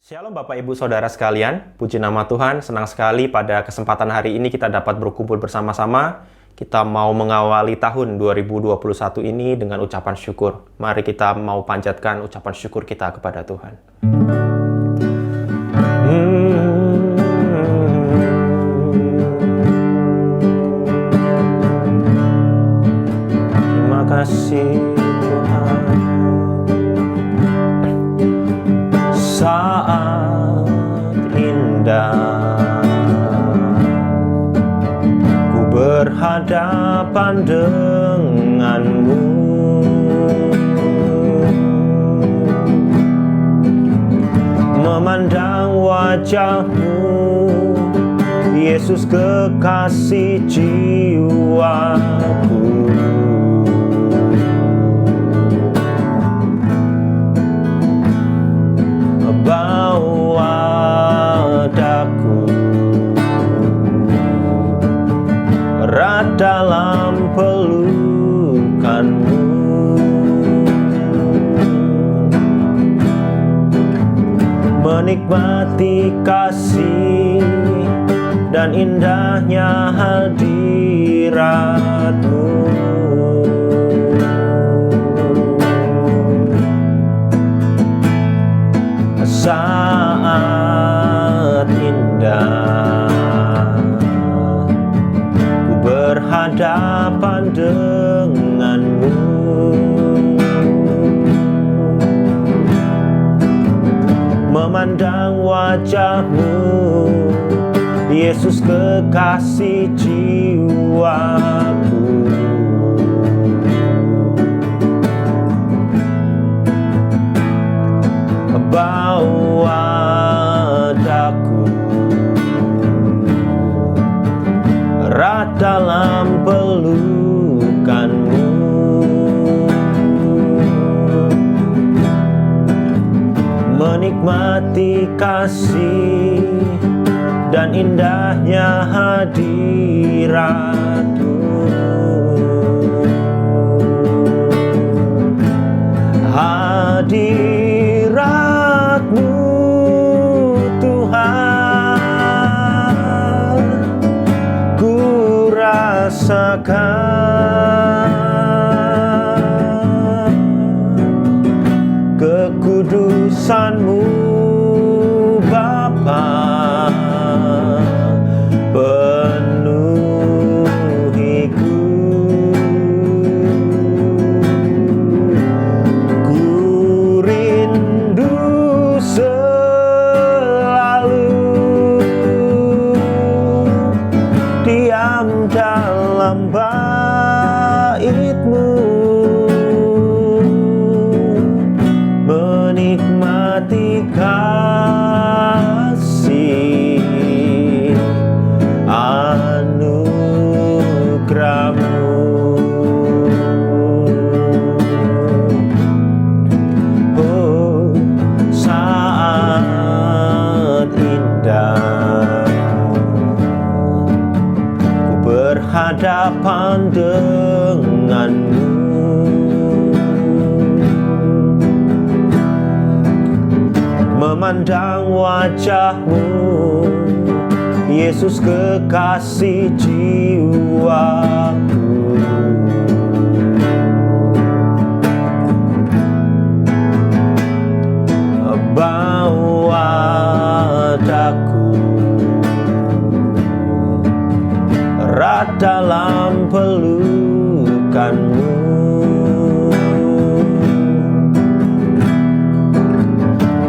Shalom Bapak Ibu Saudara sekalian, puji nama Tuhan, senang sekali pada kesempatan hari ini kita dapat berkumpul bersama-sama. Kita mau mengawali tahun 2021 ini dengan ucapan syukur. Mari kita mau panjatkan ucapan syukur kita kepada Tuhan. Terima kasih Tuhan. Saat indah ku berhadapan denganmu, memandang wajahmu, Yesus kekasih jiwaku. Bawa daku erat dalam pelukanmu, menikmati kasih dan indahnya hadiratmu. Saat indah ku berhadapan denganmu, memandang wajahmu, Yesus kekasih jiwaku. Bawa daku erat dalam pelukanmu, menikmati kasih dan indahnya hadiratmu. Hadiratmu Tuhan, ku rasakan kekudusan-Mu Bapa, penuhiku. Ku rindu selalu diam dalam bait-Mu, menikmati kasih anugerah-Mu. Oh, saat indah ku berhadapan denganmu, memandang wajahmu, Yesus kekasih jiwaku. Bawa daku erat dalam pelukanmu,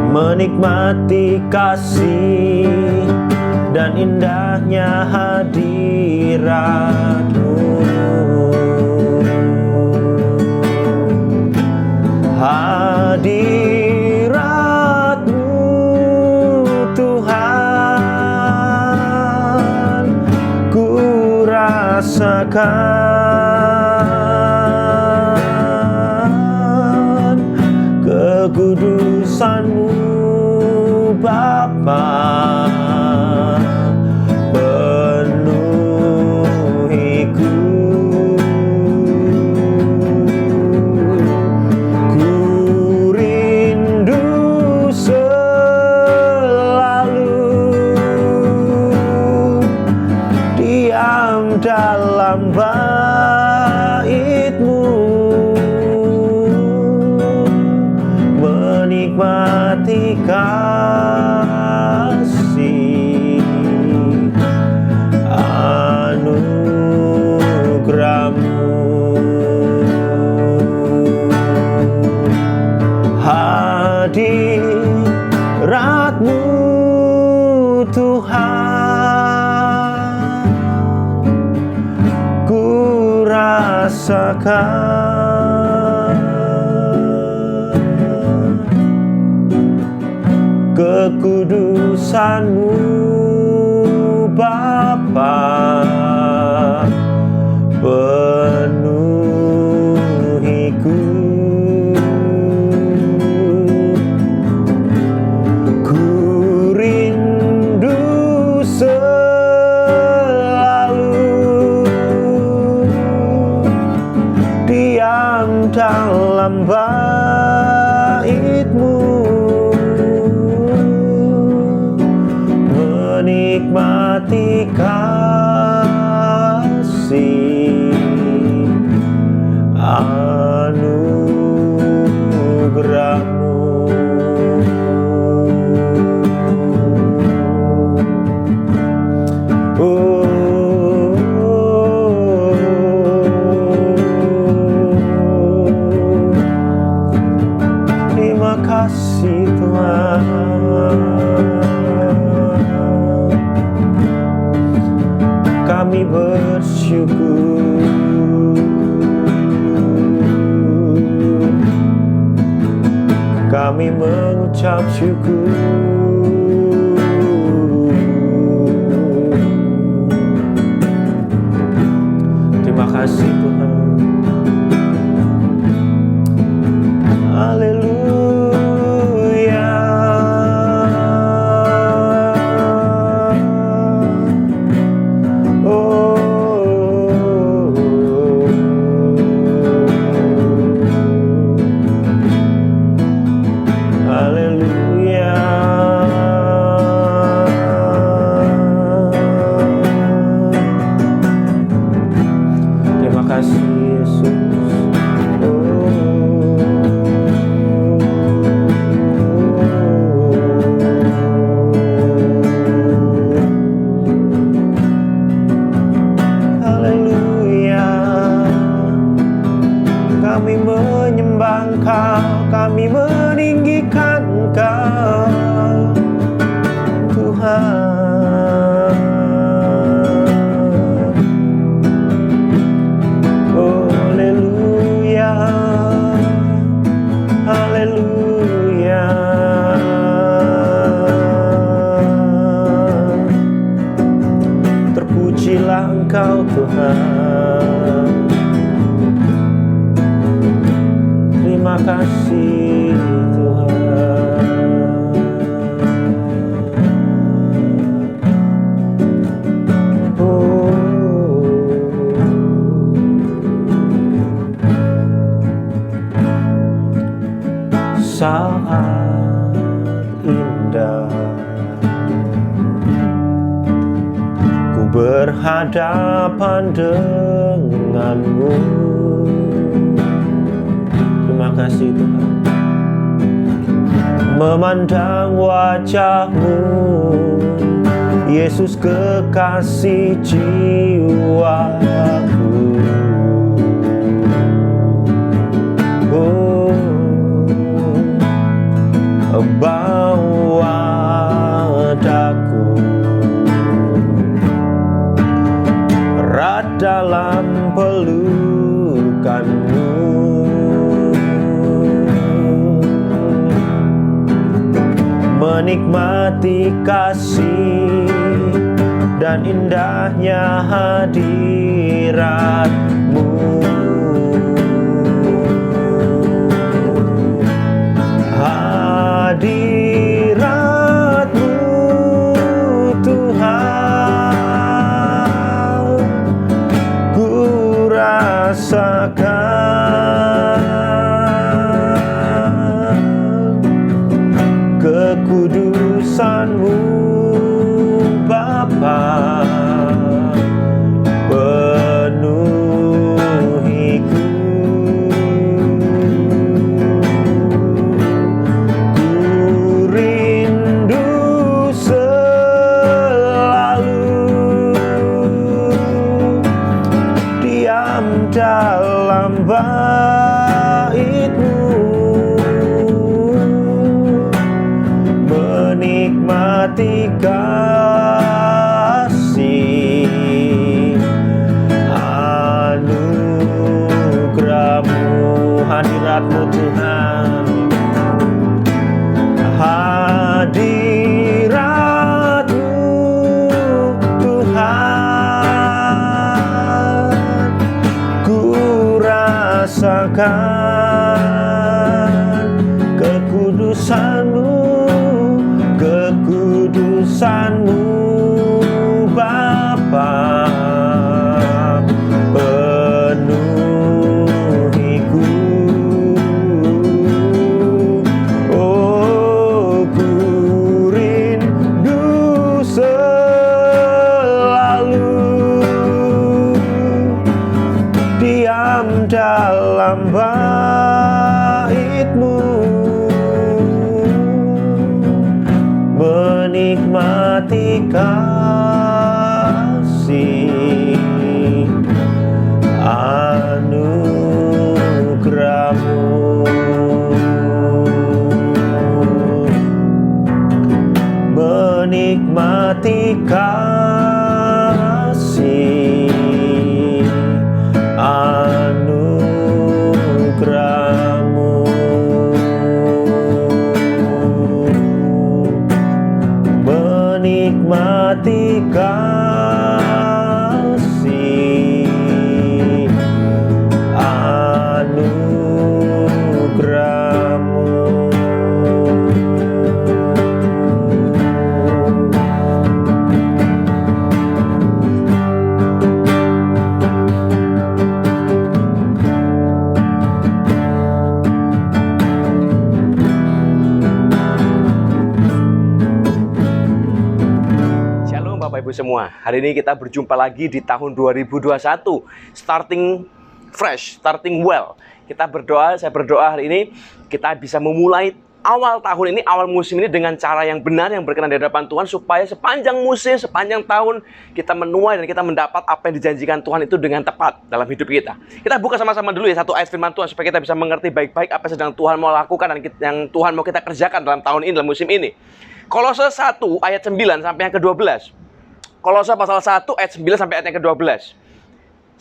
menikmati kasih dan indahnya hadirat-Mu. Hadirat-Mu Tuhan, ku rasakan kekudusan-Mu Bapa, penuhiku. Ku rindu selalu rasakan kekudusan-Mu Bapa, penuhiku. Ku rindu selalu diam dalam bait-Mu, menikmati kasih anugerah-Mu. Terima kasih Tuhan. Kami bersyukur, kami mengucap syukur. Terima kasih Tuhan. Haleluya. Kami menyembah Engkau, kami meninggikan Engkau, Tuhan. Oh, haleluya, haleluya. Terpujilah Engkau Tuhan. Terima kasih Tuhan. Saat indah ku berhadapan denganmu. Terima kasih Tuhan. Memandang wajah-Mu, Yesus kekasih jiwaku. Oh, bawa daku erat dalam pelukan-Mu. Menikmati kasih dan indahnya hadirat-Mu. Hadirat-Mu Tuhan, ku rasakan kekudusan-Mu Bapa, penuhiku. Ku rindu selalu diam dalam bait-Mu, menikmati kasih menikmati kasih anugerah-Mu, menikmati kasih anugerah-Mu, menikmati kasih anugerah-Mu. Shalom Bapak Ibu semua. Hari ini kita berjumpa lagi di tahun 2021, starting fresh, starting well. Saya berdoa hari ini kita bisa memulai awal tahun ini, awal musim ini dengan cara yang benar, yang berkenan di hadapan Tuhan, supaya sepanjang musim, sepanjang tahun kita menuai dan kita mendapat apa yang dijanjikan Tuhan itu dengan tepat dalam hidup kita. Kita buka sama-sama dulu ya satu ayat firman Tuhan supaya kita bisa mengerti baik-baik apa yang sedang Tuhan mau lakukan dan yang Tuhan mau kita kerjakan dalam tahun ini, dalam musim ini. Kolose 1 ayat 9 sampai yang ke-12. Kolose pasal 1 ayat 9 sampai ayat yang ke-12.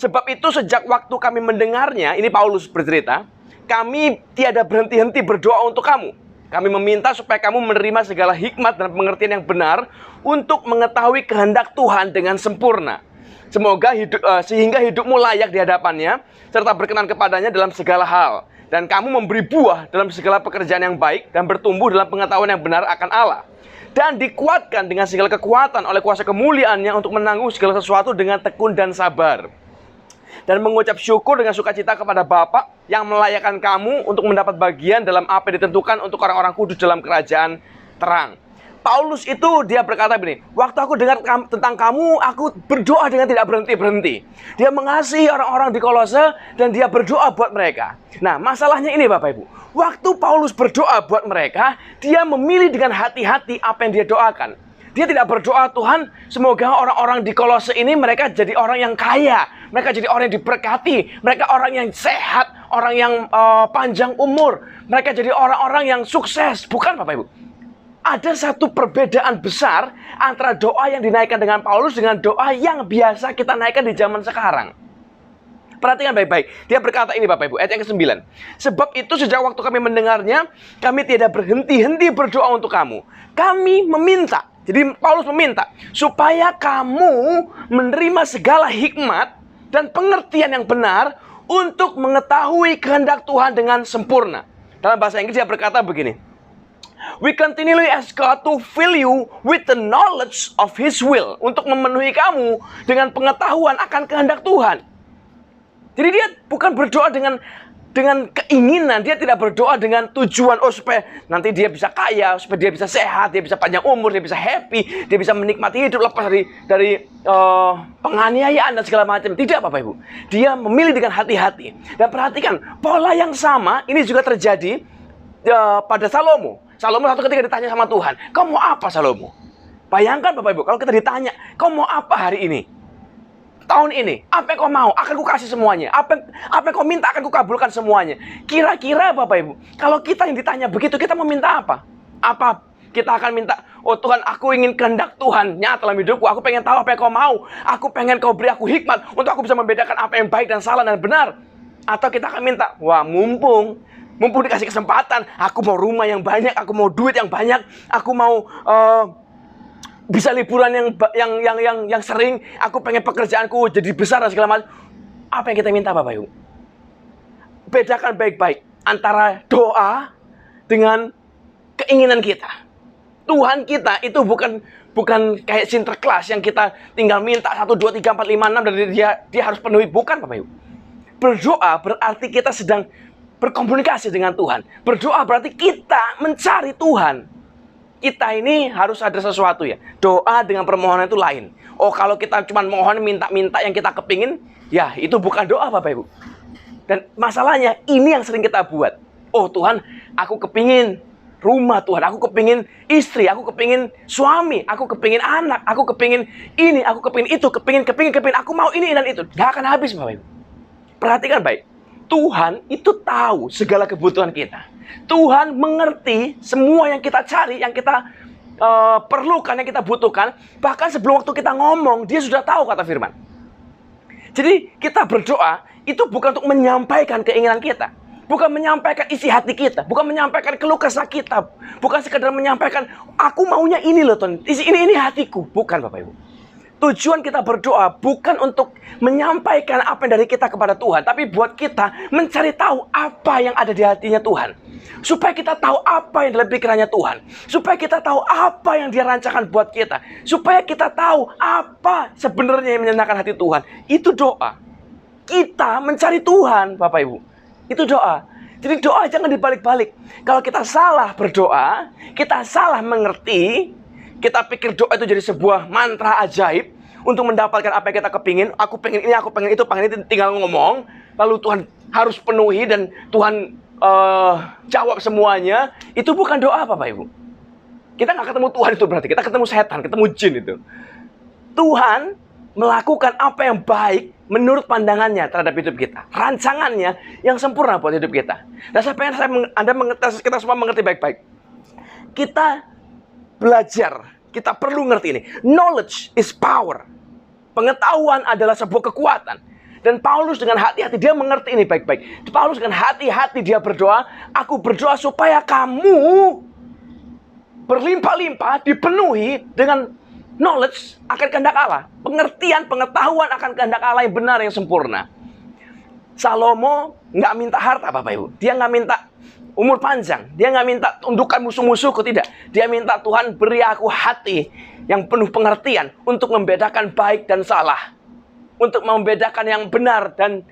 Sebab itu sejak waktu kami mendengarnya, ini Paulus bercerita, kami tiada berhenti-henti berdoa untuk kamu. Kami meminta supaya kamu menerima segala hikmat dan pengertian yang benar untuk mengetahui kehendak Tuhan dengan sempurna. Semoga sehingga hidupmu layak di hadapannya, serta berkenan kepadanya dalam segala hal. Dan kamu memberi buah dalam segala pekerjaan yang baik dan bertumbuh dalam pengetahuan yang benar akan Allah. Dan dikuatkan dengan segala kekuatan oleh kuasa kemuliaannya untuk menanggung segala sesuatu dengan tekun dan sabar. Dan mengucap syukur dengan sukacita kepada Bapa yang melayakkan kamu untuk mendapat bagian dalam apa yang ditentukan untuk orang-orang kudus dalam kerajaan terang. Paulus itu dia berkata begini, waktu aku dengar tentang kamu, aku berdoa dengan tidak berhenti-berhenti. Dia mengasihi orang-orang di Kolose dan dia berdoa buat mereka. Nah, masalahnya ini Bapak Ibu. Waktu Paulus berdoa buat mereka, dia memilih dengan hati-hati apa yang dia doakan. Dia tidak berdoa, Tuhan, semoga orang-orang di Kolose ini mereka jadi orang yang kaya. Mereka jadi orang yang diberkati. Mereka orang yang sehat, orang yang panjang umur. Mereka jadi orang-orang yang sukses. Bukan Bapak Ibu. Ada satu perbedaan besar antara doa yang dinaikkan dengan Paulus dengan doa yang biasa kita naikkan di zaman sekarang. Perhatikan baik-baik. Dia berkata ini Bapak Ibu, ayat yang ke-9. Sebab itu sejak waktu kami mendengarnya, kami tidak berhenti-henti berdoa untuk kamu. Kami meminta, jadi Paulus meminta, supaya kamu menerima segala hikmat dan pengertian yang benar untuk mengetahui kehendak Tuhan dengan sempurna. Dalam bahasa Inggris dia berkata begini, we continually ask God to fill you with the knowledge of His will. Untuk memenuhi kamu dengan pengetahuan akan kehendak Tuhan. Jadi dia bukan berdoa dengan keinginan. Dia tidak berdoa dengan tujuan, supaya nanti dia bisa kaya, supaya dia bisa sehat, dia bisa panjang umur, dia bisa happy, dia bisa menikmati hidup lepas dari penganiayaan dan segala macam. Tidak Bapak Ibu. Dia memilih dengan hati-hati. Dan perhatikan, pola yang sama ini juga terjadi pada Salomo. Salomo satu ketika ditanya sama Tuhan, kau mau apa Salomo? Bayangkan Bapak Ibu, kalau kita ditanya, kau mau apa hari ini? Tahun ini, apa yang kau mau? Akan kukasih semuanya. Apa yang kau minta akan kukabulkan semuanya. Kira-kira Bapak Ibu, kalau kita yang ditanya begitu, kita mau minta apa? Apa kita akan minta, oh Tuhan, aku ingin kehendak Tuhan nyata dalam hidupku. Aku pengen tahu apa yang kau mau. Aku pengen kau beri aku hikmat untuk aku bisa membedakan apa yang baik dan salah dan benar. Atau kita akan minta, wah mumpung dikasih kesempatan, aku mau rumah yang banyak, aku mau duit yang banyak, aku mau bisa liburan yang sering, aku pengen pekerjaanku jadi besar dan segala macam. Apa yang kita minta Bapak Ibu? Bedakan baik-baik antara doa dengan keinginan kita. Tuhan kita itu bukan kayak Sinterklas yang kita tinggal minta 1, 2, 3, 4, 5, 6 dan dia harus penuhi. Bukan Bapak Ibu. Berdoa berarti kita sedang berkomunikasi dengan Tuhan. Berdoa berarti kita mencari Tuhan. Kita ini harus ada sesuatu ya. Doa dengan permohonan itu lain. Oh, kalau kita cuma mohon minta-minta yang kita kepingin, ya itu bukan doa Bapak Ibu. Dan masalahnya ini yang sering kita buat. Oh Tuhan, aku kepingin rumah Tuhan, aku kepingin istri, aku kepingin suami, aku kepingin anak, aku kepingin ini, aku kepingin itu, kepingin, aku mau ini dan itu. Gak akan habis, Bapak Ibu. Perhatikan baik, Tuhan itu tahu segala kebutuhan kita. Tuhan mengerti semua yang kita cari, yang kita perlukan, yang kita butuhkan. Bahkan sebelum waktu kita ngomong, dia sudah tahu, kata firman. Jadi kita berdoa, itu bukan untuk menyampaikan keinginan kita. Bukan menyampaikan isi hati kita, bukan menyampaikan keluh kesah kita, bukan sekedar menyampaikan, aku maunya ini loh Tuhan, ini hatiku. Bukan, Bapak Ibu. Tujuan kita berdoa bukan untuk menyampaikan apa yang dari kita kepada Tuhan, tapi buat kita mencari tahu apa yang ada di hatinya Tuhan. Supaya kita tahu apa yang dalam pikirannya Tuhan. Supaya kita tahu apa yang Dia rancangkan buat kita. Supaya kita tahu apa sebenarnya yang menyenangkan hati Tuhan. Itu doa. Kita mencari Tuhan, Bapak Ibu. Itu doa. Jadi doa jangan dibalik-balik. Kalau kita salah berdoa, kita salah mengerti, kita pikir doa itu jadi sebuah mantra ajaib untuk mendapatkan apa yang kita kepingin. Aku pengen ini, aku pengen itu, tinggal ngomong. Lalu Tuhan harus penuhi dan Tuhan jawab semuanya. Itu bukan doa, Bapak Ibu. Kita nggak ketemu Tuhan itu berarti. Kita ketemu setan, ketemu jin itu. Tuhan melakukan apa yang baik menurut pandangannya terhadap hidup kita. Rancangannya yang sempurna buat hidup kita. Dan saya pengen kita semua mengerti baik-baik. Kita belajar, kita perlu ngerti ini. Knowledge is power. Pengetahuan adalah sebuah kekuatan. Dan Paulus dengan hati-hati dia mengerti ini baik-baik. Paulus dengan hati-hati dia berdoa, aku berdoa supaya kamu berlimpah-limpah dipenuhi dengan knowledge akan kehendak Allah. Pengertian, pengetahuan akan kehendak Allah yang benar, yang sempurna. Salomo nggak minta harta, Bapak Ibu. Dia nggak minta umur panjang. Dia nggak minta tundukkan musuh-musuhku, tidak. Dia minta Tuhan beri aku hati yang penuh pengertian untuk membedakan baik dan salah. Untuk membedakan yang benar dan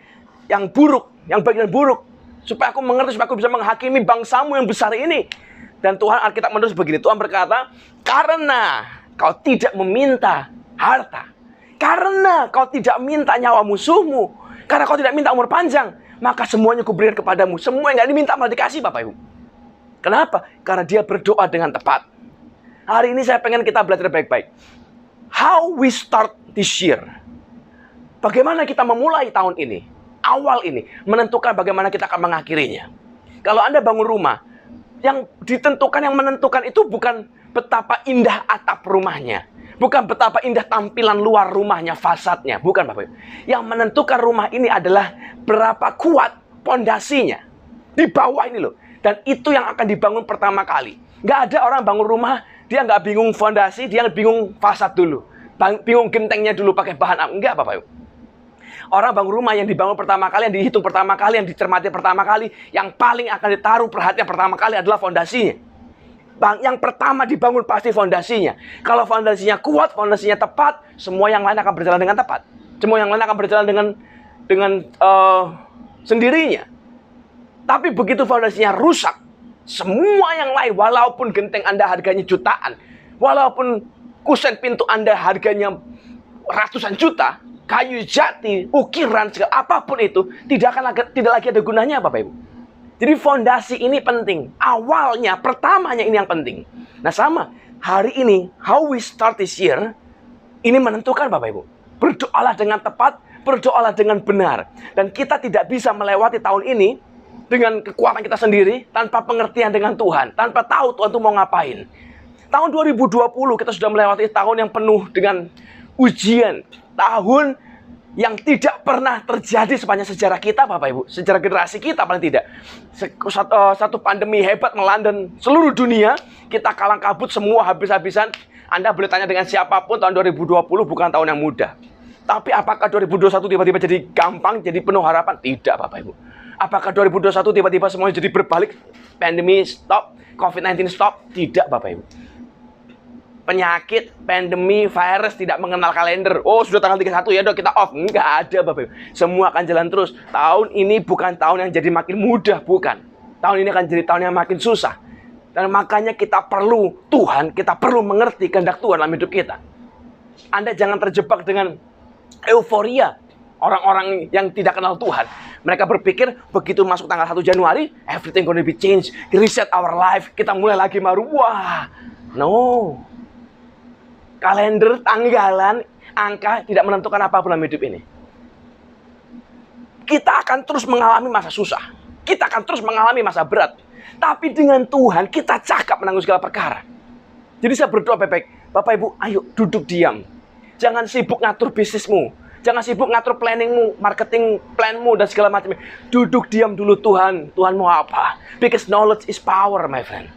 yang buruk, yang baik dan buruk. Supaya aku mengerti, supaya aku bisa menghakimi bangsamu yang besar ini. Dan Tuhan, Alkitab menulis begini. Tuhan berkata, karena kau tidak meminta harta, karena kau tidak minta nyawa musuhmu, karena kau tidak minta umur panjang, maka semuanya kuberikan kepadamu. Semua yang gak diminta malah dikasih, Bapak Ibu. Kenapa? Karena dia berdoa dengan tepat. Hari ini saya pengen kita belajar baik-baik. How we start this year. Bagaimana kita memulai tahun ini, awal ini, menentukan bagaimana kita akan mengakhirinya. Kalau Anda bangun rumah, yang ditentukan, yang menentukan itu bukan betapa indah atap rumahnya, bukan betapa indah tampilan luar rumahnya, fasadnya, bukan, Bapak Ibu. Yang menentukan rumah ini adalah berapa kuat pondasinya di bawah ini loh. Dan itu yang akan dibangun pertama kali. Nggak ada orang bangun rumah dia nggak bingung fondasi, dia bingung fasad dulu, bingung gentengnya dulu pakai bahan apa. Enggak, Bapak Ibu. Orang bangun rumah yang dibangun pertama kali, yang dihitung pertama kali, yang dicermati pertama kali, yang paling akan ditaruh perhatian pertama kali adalah fondasinya. Yang pertama dibangun pasti fondasinya. Kalau fondasinya kuat, fondasinya tepat, semua yang lain akan berjalan dengan tepat. Semua yang lain akan berjalan dengan sendirinya. Tapi begitu fondasinya rusak, semua yang lain, walaupun genteng Anda harganya jutaan, walaupun kusen pintu Anda harganya ratusan juta, kayu jati, ukiran, segala apapun itu tidak lagi ada gunanya, Bapak Ibu. Jadi fondasi ini penting. Awalnya, pertamanya ini yang penting. Nah sama, hari ini, how we start this year, ini menentukan, Bapak Ibu. Berdoalah dengan tepat, berdoalah dengan benar. Dan kita tidak bisa melewati tahun ini dengan kekuatan kita sendiri, tanpa pengertian dengan Tuhan, tanpa tahu Tuhan itu mau ngapain. Tahun 2020 kita sudah melewati tahun yang penuh dengan ujian. Tahun yang tidak pernah terjadi sepanjang sejarah kita, Bapak Ibu. Sejarah generasi kita paling tidak. Satu pandemi hebat melanda seluruh dunia. Kita kalang kabut semua habis-habisan. Anda boleh tanya dengan siapapun, tahun 2020 bukan tahun yang mudah. Tapi apakah 2021 tiba-tiba jadi gampang, jadi penuh harapan? Tidak, Bapak Ibu. Apakah 2021 tiba-tiba semuanya jadi berbalik? Pandemi stop, COVID-19 stop? Tidak, Bapak Ibu. Penyakit, pandemi, virus tidak mengenal kalender. Oh, sudah tanggal 31 ya dok, kita off. Enggak ada, Bapak Ibu. Semua akan jalan terus. Tahun ini bukan tahun yang jadi makin mudah, bukan. Tahun ini akan jadi tahun yang makin susah. Dan makanya kita perlu Tuhan, kita perlu mengerti kehendak Tuhan dalam hidup kita. Anda jangan terjebak dengan euforia. orang-orang yang tidak kenal Tuhan. Mereka berpikir begitu masuk tanggal 1 Januari, everything gonna be changed, reset our life, kita mulai lagi baru. Wah, no. Kalender, tanggalan, angka tidak menentukan apapun dalam hidup ini. Kita akan terus mengalami masa susah. Kita akan terus mengalami masa berat. Tapi dengan Tuhan, kita cakap menanggung segala perkara. Jadi saya berdoa baik-baik. Bapak Ibu, ayo duduk diam. Jangan sibuk ngatur bisnismu. Jangan sibuk ngatur planningmu, marketing planmu, dan segala macamnya. Duduk diam dulu Tuhan. Tuhan mau apa? Because knowledge is power, my friend.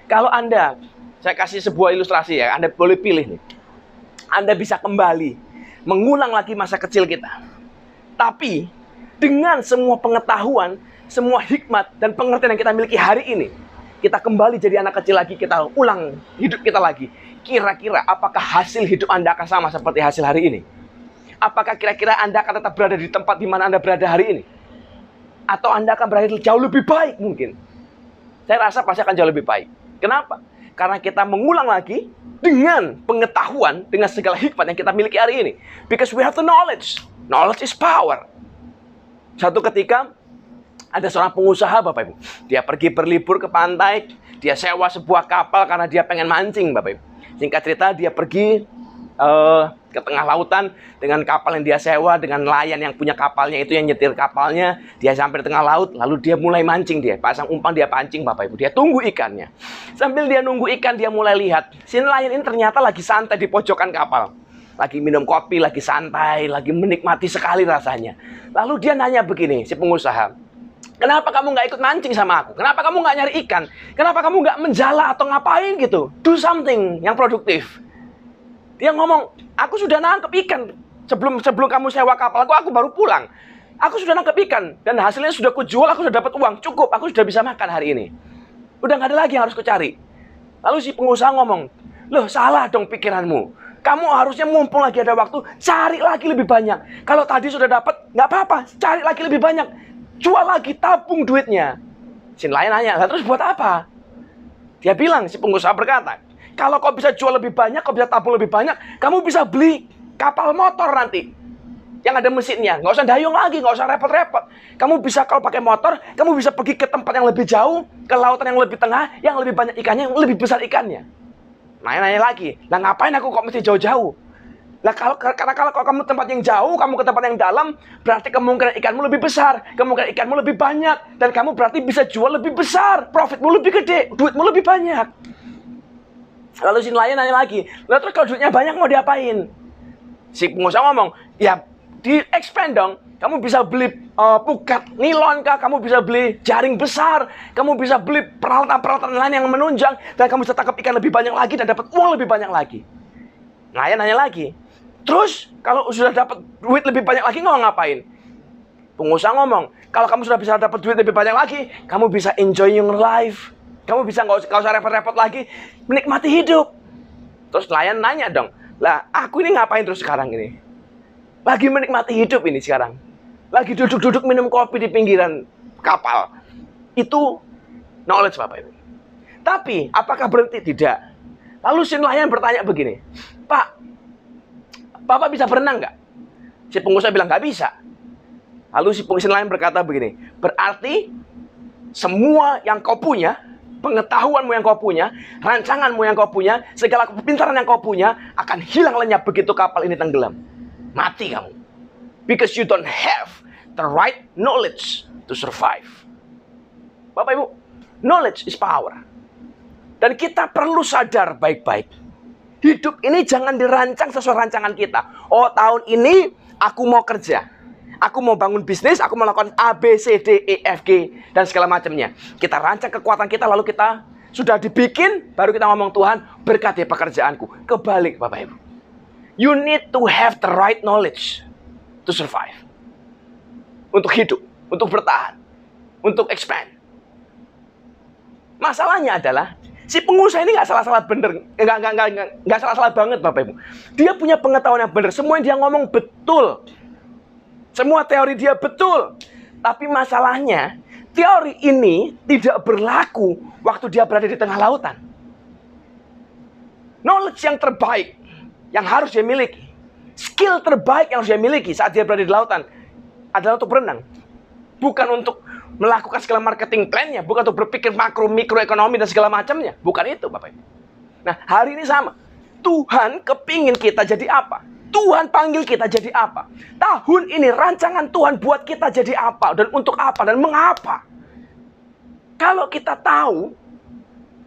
Kalau Anda, saya kasih sebuah ilustrasi ya. Anda boleh pilih nih. Anda bisa kembali. Mengulang lagi masa kecil kita. Tapi, dengan semua pengetahuan, semua hikmat, dan pengertian yang kita miliki hari ini, kita kembali jadi anak kecil lagi, kita ulang hidup kita lagi. Kira-kira apakah hasil hidup Anda akan sama seperti hasil hari ini? Apakah kira-kira Anda akan tetap berada di tempat di mana Anda berada hari ini? Atau Anda akan berada jauh lebih baik mungkin? Saya rasa pasti akan jauh lebih baik. Kenapa? Karena kita mengulang lagi dengan pengetahuan, dengan segala hikmat yang kita miliki hari ini. Because we have the knowledge. Knowledge is power. Satu ketika, ada seorang pengusaha, Bapak Ibu. Dia pergi berlibur ke pantai, dia sewa sebuah kapal karena dia pengen mancing, Bapak Ibu. Singkat cerita, dia pergi ke tengah lautan dengan kapal yang dia sewa, dengan nelayan yang punya kapalnya itu yang nyetir kapalnya. Dia sampai di tengah laut, lalu dia mulai mancing dia. Pasang umpan, dia pancing, Bapak Ibu. Dia tunggu ikannya. Sambil dia nunggu ikan, dia mulai lihat. Si nelayan ini ternyata lagi santai di pojokan kapal. Lagi minum kopi, lagi santai, lagi menikmati sekali rasanya. Lalu dia nanya begini, si pengusaha. Kenapa kamu nggak ikut mancing sama aku? Kenapa kamu nggak nyari ikan? Kenapa kamu nggak menjala atau ngapain gitu? Do something yang produktif. Dia ngomong, aku sudah nangkep ikan. Sebelum kamu sewa kapal aku baru pulang. Aku sudah nangkep ikan. Dan hasilnya sudah kujual, aku sudah dapat uang. Cukup, aku sudah bisa makan hari ini. Udah nggak ada lagi yang harus kucari. Lalu si pengusaha ngomong, loh salah dong pikiranmu. Kamu harusnya mumpung lagi ada waktu, cari lagi lebih banyak. Kalau tadi sudah dapat, nggak apa-apa, cari lagi lebih banyak. Jual lagi, tabung duitnya. Si nelayan nanya, terus buat apa? Dia bilang, si pengusaha berkata, kalau kau bisa jual lebih banyak, kau bisa tabung lebih banyak, kamu bisa beli kapal motor nanti. Yang ada mesinnya, nggak usah dayung lagi, nggak usah repot-repot. Kamu bisa kalau pakai motor, kamu bisa pergi ke tempat yang lebih jauh, ke lautan yang lebih tengah, yang lebih banyak ikannya, yang lebih besar ikannya. Nanya lagi, nah ngapain aku kok mesti jauh-jauh? Nah, karena kalau kamu tempat yang jauh, kamu ke tempat yang dalam, berarti kemungkinan ikanmu lebih besar, kemungkinan ikanmu lebih banyak, dan kamu berarti bisa jual lebih besar, profitmu lebih gede, duitmu lebih banyak. Lalu si nelayan nanya lagi, lalu terus kalau duitnya banyak mau diapain? Si pengusaha ngomong, ya di-expand dong. Kamu bisa beli pukat nilon kah, kamu bisa beli jaring besar, kamu bisa beli peralatan-peralatan lain yang menunjang, dan kamu bisa tangkap ikan lebih banyak lagi dan dapat uang lebih banyak lagi. Nelayan nanya lagi, terus kalau sudah dapat duit lebih banyak lagi mau ngapain? Pengusaha ngomong, kalau kamu sudah bisa dapat duit lebih banyak lagi, kamu bisa enjoy your life. Kamu bisa nggak usah repot-repot lagi, menikmati hidup. Terus nelayan nanya dong, lah aku ini ngapain terus sekarang ini? Lagi menikmati hidup ini sekarang. Lagi duduk-duduk minum kopi di pinggiran kapal. Itu knowledge Bapak Ibu. Tapi apakah berhenti? Tidak. Lalu si nelayan bertanya begini, Pak, Bapak bisa berenang nggak? Si pengusaha bilang nggak bisa. Lalu si nelayan berkata begini, berarti semua yang kau punya, pengetahuanmu yang kau punya, rancanganmu yang kau punya, segala kepintaran yang kau punya akan hilang lenyap begitu kapal ini tenggelam. Mati kamu. Because you don't have the right knowledge to survive. Bapak Ibu, knowledge is power. Dan kita perlu sadar baik-baik. Hidup ini jangan dirancang sesuai rancangan kita. Oh, tahun ini aku mau kerja. Aku mau bangun bisnis, aku mau melakukan A, B, C, D, E, F, G, dan segala macamnya. Kita rancang kekuatan kita, lalu kita sudah dibikin, baru kita ngomong, Tuhan, berkati pekerjaanku. Kebalik, Bapak Ibu. You need to have the right knowledge to survive. Untuk hidup, untuk bertahan, untuk expand. Masalahnya adalah, si pengusaha ini nggak salah-salah bener, nggak salah-salah banget, Bapak Ibu. Dia punya pengetahuan yang benar, semua yang dia ngomong betul. Semua teori dia betul. Tapi masalahnya, teori ini tidak berlaku waktu dia berada di tengah lautan. Knowledge yang terbaik yang harus dia miliki skill terbaik yang harus dia miliki saat dia berada di lautan adalah untuk berenang. Bukan untuk melakukan segala marketing plan-nya, bukan untuk berpikir makro, mikroekonomi dan segala macamnya. Bukan itu, Bapak Ibu. Nah, hari ini sama. Tuhan kepingin kita jadi apa? Tuhan panggil kita jadi apa? Tahun ini rancangan Tuhan buat kita jadi apa? Dan untuk apa? Dan mengapa? Kalau kita tahu,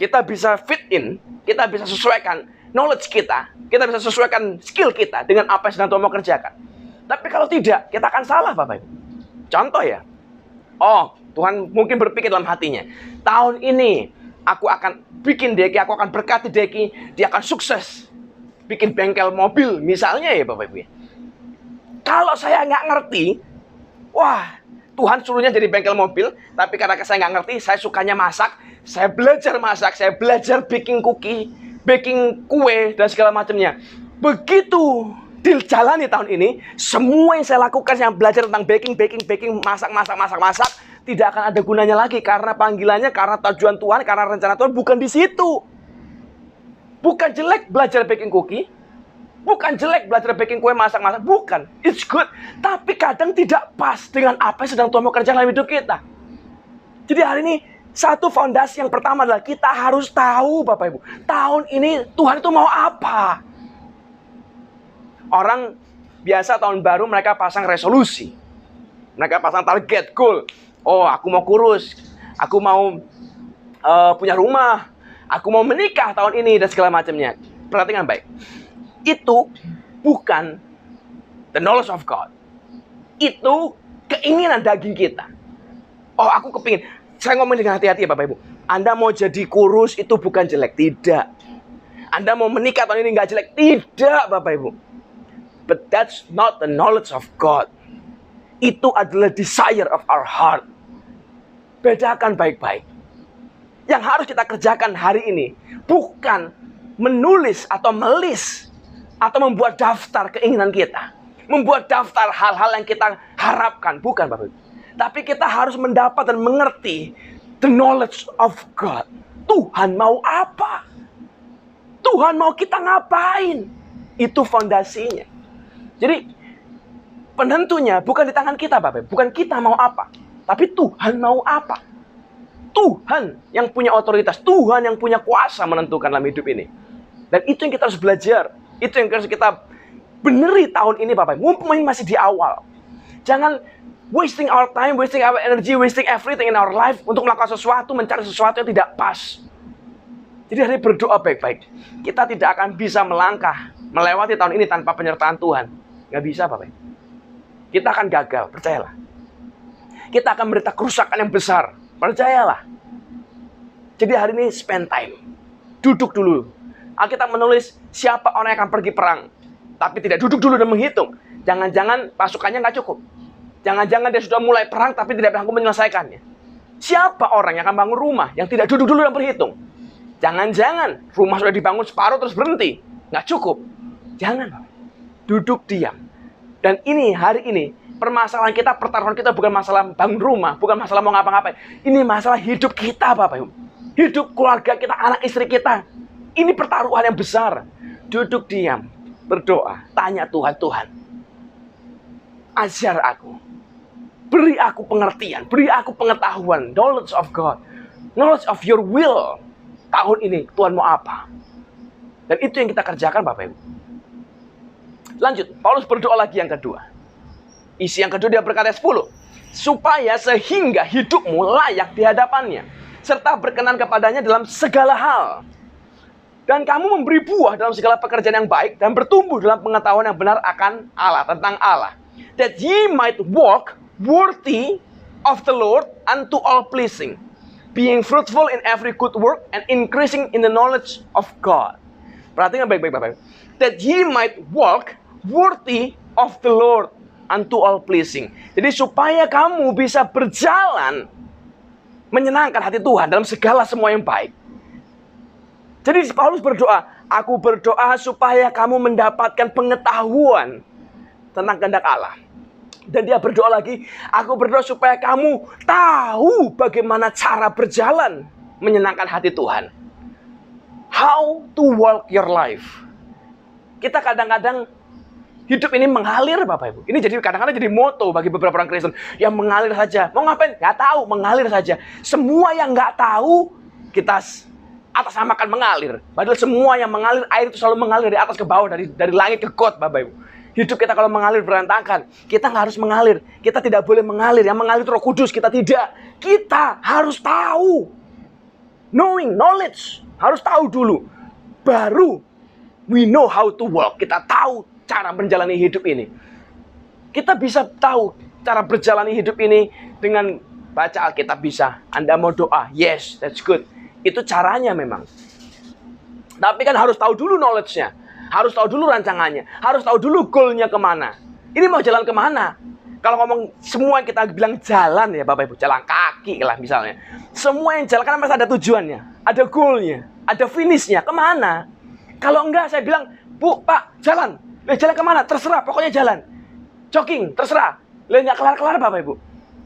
kita bisa fit in, kita bisa sesuaikan knowledge kita bisa sesuaikan skill kita dengan apa yang sedang Tuhan mau kerjakan. Tapi kalau tidak, kita akan salah, Bapak Ibu. Contoh ya, Tuhan mungkin berpikir dalam hatinya, tahun ini aku akan bikin Deki, aku akan berkati Deki, dia akan sukses. Bikin bengkel mobil, misalnya ya Bapak Ibu. Kalau saya nggak ngerti, Tuhan suruhnya jadi bengkel mobil, tapi karena saya nggak ngerti, saya sukanya masak, saya belajar masak, saya belajar baking cookie, baking kue, dan segala macamnya. Begitu dijalani tahun ini, semua yang saya lakukan, yang belajar tentang baking, masak, tidak akan ada gunanya lagi, karena panggilannya, karena tujuan Tuhan, karena rencana Tuhan bukan di situ. Bukan jelek belajar baking cookie, bukan jelek belajar baking kue, masak, bukan. It's good. Tapi kadang tidak pas dengan apa yang sedang Tuhan mau kerjakan dalam hidup kita. Jadi hari ini, satu fondasi yang pertama adalah kita harus tahu, Bapak Ibu, tahun ini Tuhan itu mau apa. Orang biasa tahun baru mereka pasang resolusi. Mereka pasang target, goal. Aku mau kurus, aku mau punya rumah, aku mau menikah tahun ini, dan segala macamnya. Perhatikan baik. Itu bukan the knowledge of God. Itu keinginan daging kita. Aku kepingin. Saya ngomong dengan hati-hati ya Bapak Ibu. Anda mau jadi kurus itu bukan jelek. Tidak. Anda mau menikah tahun ini nggak jelek. Tidak Bapak Ibu. But that's not the knowledge of God. Itu adalah desire of our heart. Bedakan baik-baik. Yang harus kita kerjakan hari ini bukan menulis atau melis atau membuat daftar keinginan kita, membuat daftar hal-hal yang kita harapkan, bukan Bapak Ibu. Tapi kita harus mendapat dan mengerti the knowledge of God. Tuhan mau apa? Tuhan mau kita ngapain? Itu fondasinya. Jadi penentunya bukan di tangan kita Bapak Ibu, bukan kita mau apa, tapi Tuhan mau apa. Tuhan yang punya otoritas, Tuhan yang punya kuasa menentukan dalam hidup ini. Dan itu yang kita harus belajar. Itu yang harus kita beneri tahun ini Bapak Ibu. Mumpung masih di awal. Jangan wasting our time, wasting our energy, wasting everything in our life untuk melakukan sesuatu, mencari sesuatu yang tidak pas. Jadi hari berdoa baik-baik. Kita tidak akan bisa melangkah, melewati tahun ini tanpa penyertaan Tuhan. Nggak bisa Bapak Ibu. Kita akan gagal, percayalah. Kita akan menderita kerusakan yang besar. Percayalah. Jadi hari ini spend time. Duduk dulu. Alkitab menulis siapa orang yang akan pergi perang. Tapi tidak duduk dulu dan menghitung. Jangan-jangan pasukannya nggak cukup. Jangan-jangan dia sudah mulai perang tapi tidak mampu menyelesaikannya. Siapa orang yang akan bangun rumah yang tidak duduk dulu dan berhitung. Jangan-jangan rumah sudah dibangun separuh terus berhenti. Nggak cukup. Jangan. Duduk diam. Dan ini hari ini permasalahan kita, pertaruhan kita bukan masalah bangun rumah, bukan masalah mau ngapa-ngapain. Ini masalah hidup kita, Bapak Ibu. Hidup keluarga kita, anak istri kita. Ini pertaruhan yang besar. Duduk diam, berdoa, tanya Tuhan, Tuhan, ajar aku. Beri aku pengertian, beri aku pengetahuan, knowledge of God, knowledge of your will. Tahun ini Tuhan mau apa? Dan itu yang kita kerjakan, Bapak Ibu. Lanjut, Paulus berdoa lagi yang kedua. Isi yang kedua dia berkata 10. Supaya sehingga hidupmu layak di hadapannya. Serta berkenan kepadanya dalam segala hal. Dan kamu memberi buah dalam segala pekerjaan yang baik. Dan bertumbuh dalam pengetahuan yang benar akan Allah. Tentang Allah. That ye might walk worthy of the Lord unto all pleasing. Being fruitful in every good work. And increasing in the knowledge of God. Perhatikan baik-baik Bapak. That ye might walk worthy of the Lord unto all pleasing. Jadi supaya kamu bisa berjalan menyenangkan hati Tuhan dalam segala semua yang baik. Jadi Paulus berdoa, aku berdoa supaya kamu mendapatkan pengetahuan tentang kehendak Allah. Dan dia berdoa lagi, aku berdoa supaya kamu tahu bagaimana cara berjalan menyenangkan hati Tuhan. How to walk your life. Kita kadang-kadang Hidup ini mengalir, Bapak Ibu. Ini jadi kadang-kadang jadi moto bagi beberapa orang Kristen. Yang mengalir saja. Mau ngapain? Nggak tahu, mengalir saja. Semua yang nggak tahu, kita atas namakan mengalir. Padahal semua yang mengalir, air itu selalu mengalir dari atas ke bawah, dari langit ke got, Bapak Ibu. Hidup kita kalau mengalir berantakan. Kita nggak harus mengalir. Kita tidak boleh mengalir. Yang mengalir itu Roh Kudus, kita tidak. Kita harus tahu. Knowledge. Harus tahu dulu. Baru we know how to walk. Kita tahu cara menjalani hidup ini. Kita bisa tahu cara berjalani hidup ini dengan baca Alkitab bisa. Anda mau doa, yes, that's good. Itu caranya memang. Tapi kan harus tahu dulu knowledge-nya. Harus tahu dulu rancangannya. Harus tahu dulu goal-nya kemana. Ini mau jalan kemana? Kalau ngomong semua yang kita bilang jalan ya Bapak Ibu, jalan kaki lah misalnya. Semua yang jalan kan pasti ada tujuannya. Ada goal-nya. Ada finish-nya. Kemana? Kalau enggak saya bilang, Bu, Pak, jalan. Jalan kemana? Terserah, pokoknya jalan. Jogging, terserah. Nggak kelar-kelar Bapak Ibu.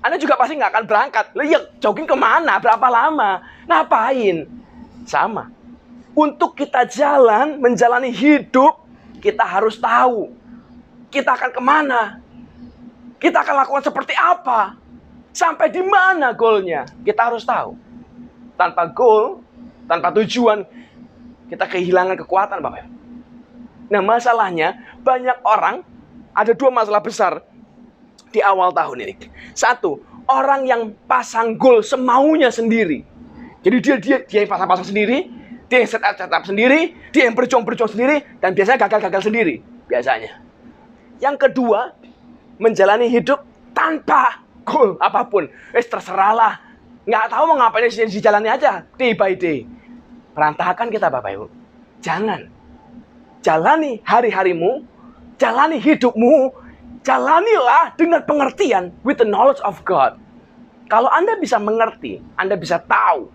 Anda juga pasti nggak akan berangkat. Ya, jogging kemana? Berapa lama? Ngapain? Sama. Untuk kita jalan, menjalani hidup, kita harus tahu. Kita akan kemana? Kita akan lakukan seperti apa? Sampai di mana goalnya? Kita harus tahu. Tanpa goal, tanpa tujuan, kita kehilangan kekuatan Bapak Ibu. Nah masalahnya, banyak orang, ada dua masalah besar di awal tahun ini. Satu, orang yang pasang goal semaunya sendiri. Jadi dia yang pasang-pasang sendiri, dia yang set up sendiri, dia yang berjuang sendiri, dan biasanya gagal-gagal sendiri. Biasanya. Yang kedua, menjalani hidup tanpa goal apapun. Terserahlah. Nggak tahu mau ngapain, dijalani aja, day by day. Berantakan kita Bapak Ibu. Jangan. Jalani hari-harimu, jalani hidupmu, jalanilah dengan pengertian with the knowledge of God. Kalau Anda bisa mengerti, Anda bisa tahu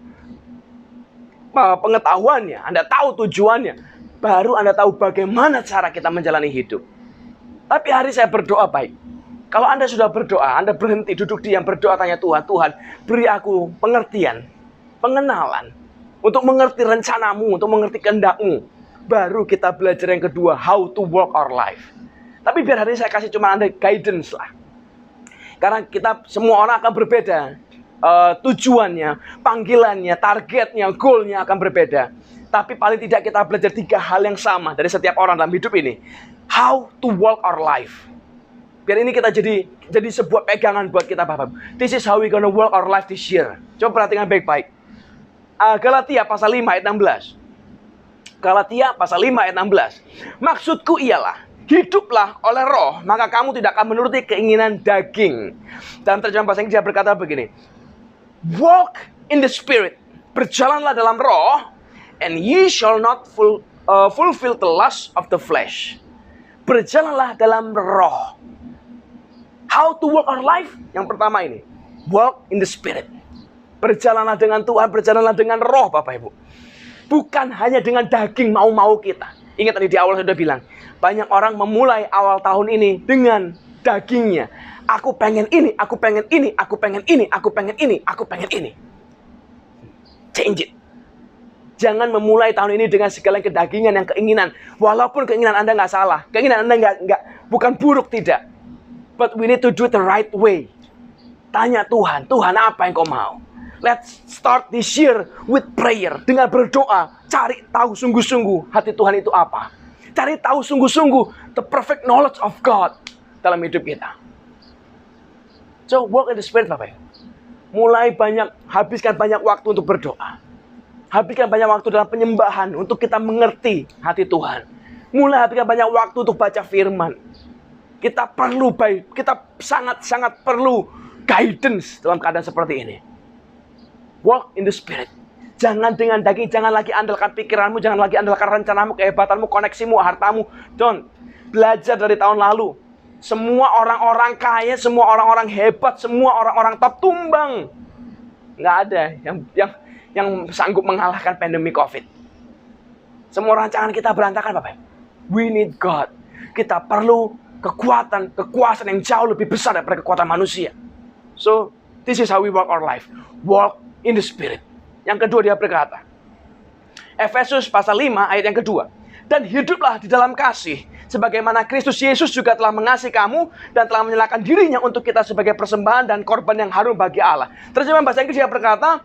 pengetahuannya, Anda tahu tujuannya, baru Anda tahu bagaimana cara kita menjalani hidup. Tapi hari saya berdoa baik. Kalau Anda sudah berdoa, Anda berhenti duduk diam berdoa tanya Tuhan, Tuhan beri aku pengertian, pengenalan, untuk mengerti rencanamu, untuk mengerti kehendak-Mu. Baru kita belajar yang kedua, how to walk our life. Tapi biar hari ini saya kasih cuma Anda guidance lah. Karena kita semua orang akan berbeda. Tujuannya, panggilannya, targetnya, goalnya akan berbeda. Tapi paling tidak kita belajar 3 hal yang sama dari setiap orang dalam hidup ini. How to walk our life. Biar ini kita jadi sebuah pegangan buat kita Bapak. This is how we gonna walk our life this year. Coba perhatikan baik-baik. Galatia pasal 5 ayat 16. Galatia pasal 5 ayat 16. Maksudku ialah, hiduplah oleh roh, maka kamu tidak akan menuruti keinginan daging. Dalam terjemahan bahasa Inggris dia berkata begini. Walk in the spirit. Berjalanlah dalam roh, and ye shall not fulfill the lust of the flesh. Berjalanlah dalam roh. How to walk our life? Yang pertama ini. Walk in the spirit. Berjalanlah dengan Tuhan, berjalanlah dengan roh Bapak Ibu. Bukan hanya dengan daging mau-mau kita. Ingat tadi di awal saya sudah bilang. Banyak orang memulai awal tahun ini dengan dagingnya. Aku pengen ini, aku pengen ini, aku pengen ini, aku pengen ini, aku pengen ini. Change it. Jangan memulai tahun ini dengan segala kedagingan, yang keinginan. Walaupun keinginan Anda nggak salah. Keinginan Anda bukan buruk, tidak. But we need to do it the right way. Tanya Tuhan, Tuhan apa yang kau mau? Let's start this year with prayer. Dengan berdoa, cari tahu sungguh-sungguh hati Tuhan itu apa. Cari tahu sungguh-sungguh the perfect knowledge of God dalam hidup kita. So, walk in the spirit, Bapak. Habiskan banyak waktu untuk berdoa. Habiskan banyak waktu dalam penyembahan untuk kita mengerti hati Tuhan. Habiskan banyak waktu untuk baca firman. Kita sangat-sangat perlu guidance dalam keadaan seperti ini. Walk in the spirit. Jangan dengan daging, jangan lagi andalkan pikiranmu, jangan lagi andalkan rencanamu, kehebatanmu, koneksimu, hartamu. Don't. Belajar dari tahun lalu. Semua orang-orang kaya, semua orang-orang hebat, semua orang-orang top tumbang. Nggak ada yang sanggup mengalahkan pandemi COVID. Semua rancangan kita berantakan, Bapak. We need God. Kita perlu kekuasaan yang jauh lebih besar daripada kekuatan manusia. So, this is how we walk our life. Walk in the spirit. Yang kedua dia berkata, Efesus pasal 5 ayat yang kedua. dan hiduplah di dalam kasih. Sebagaimana Kristus Yesus juga telah mengasihi kamu dan telah menyerahkan dirinya untuk kita sebagai persembahan dan korban yang harum bagi Allah. Terjemahan bahasa Inggris dia berkata,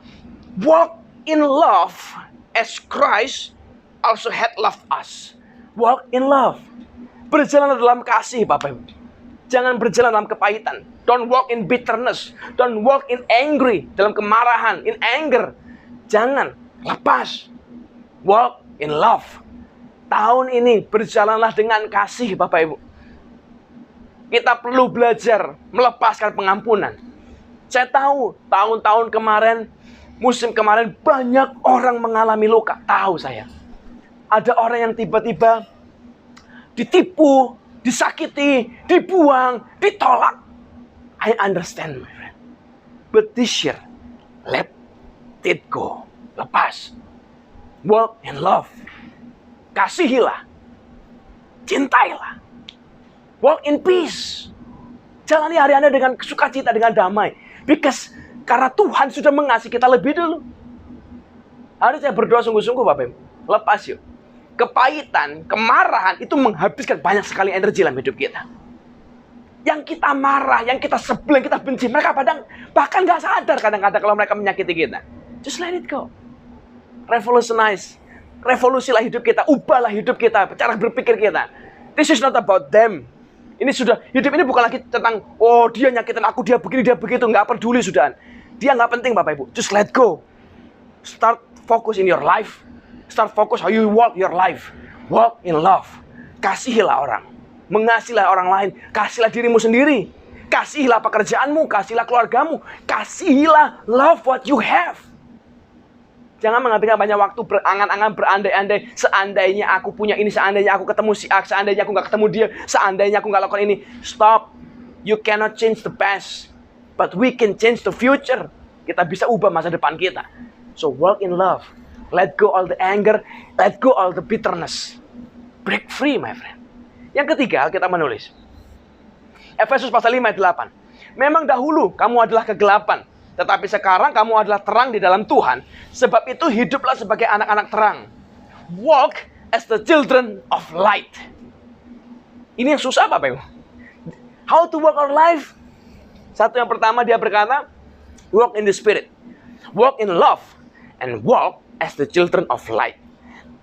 walk in love as Christ also had loved us. Walk in love. Berjalan dalam kasih, Bapak Ibu. Jangan berjalan dalam kepahitan. Don't walk in bitterness. Don't walk in angry. Dalam kemarahan, in anger. Jangan. Lepas. Walk in love. Tahun ini berjalanlah dengan kasih, Bapak Ibu. Kita perlu belajar melepaskan pengampunan. Saya tahu tahun-tahun kemarin, musim kemarin banyak orang mengalami luka. Tahu saya. Ada orang yang tiba-tiba ditipu, disakiti, dibuang, ditolak. I understand, my friend. But this year, let it go. Lepas. Walk in love. Kasihilah. Cintailah. Walk in peace. Jalani hari Anda dengan sukacita, dengan damai. Because karena Tuhan sudah mengasihi kita lebih dulu. Hari saya berdoa sungguh-sungguh, Bapak Ibu. Lepas yuk. Kepahitan, kemarahan itu menghabiskan banyak sekali energi dalam hidup kita. Yang kita marah, yang kita sebel, yang kita benci, mereka bahkan gak sadar kadang-kadang kalau mereka menyakiti kita. Just let it go. Revolusilah hidup kita, ubahlah hidup kita, cara berpikir kita. This is not about them. Ini sudah, hidup ini bukan lagi tentang, oh dia nyakitin aku, dia begini, dia begitu. Nggak peduli sudah. Dia nggak penting, Bapak Ibu. Just let go. Start focus in your life. Start focus how you walk your life. Walk in love. Kasihilah orang. Mengasihilah orang lain. Kasihilah dirimu sendiri. Kasihilah pekerjaanmu. Kasihilah keluargamu. Kasihilah love what you have. Jangan menghabiskan banyak waktu berangan-angan, berandai-andai. Seandainya aku punya ini, seandainya aku ketemu si A, seandainya aku nggak ketemu dia, seandainya aku nggak lakukan ini. Stop. You cannot change the past. But we can change the future. Kita bisa ubah masa depan kita. So walk in love. Let go all the anger. Let go all the bitterness. Break free, my friend. Yang ketiga, kita menulis. Efesus pasal 5 ayat 8. Memang dahulu kamu adalah kegelapan. Tetapi sekarang kamu adalah terang di dalam Tuhan. Sebab itu hiduplah sebagai anak-anak terang. Walk as the children of light. Ini yang susah, Bapak Ibu. How to walk our life? Satu yang pertama dia berkata, walk in the spirit. Walk in love. And walk as the children of light.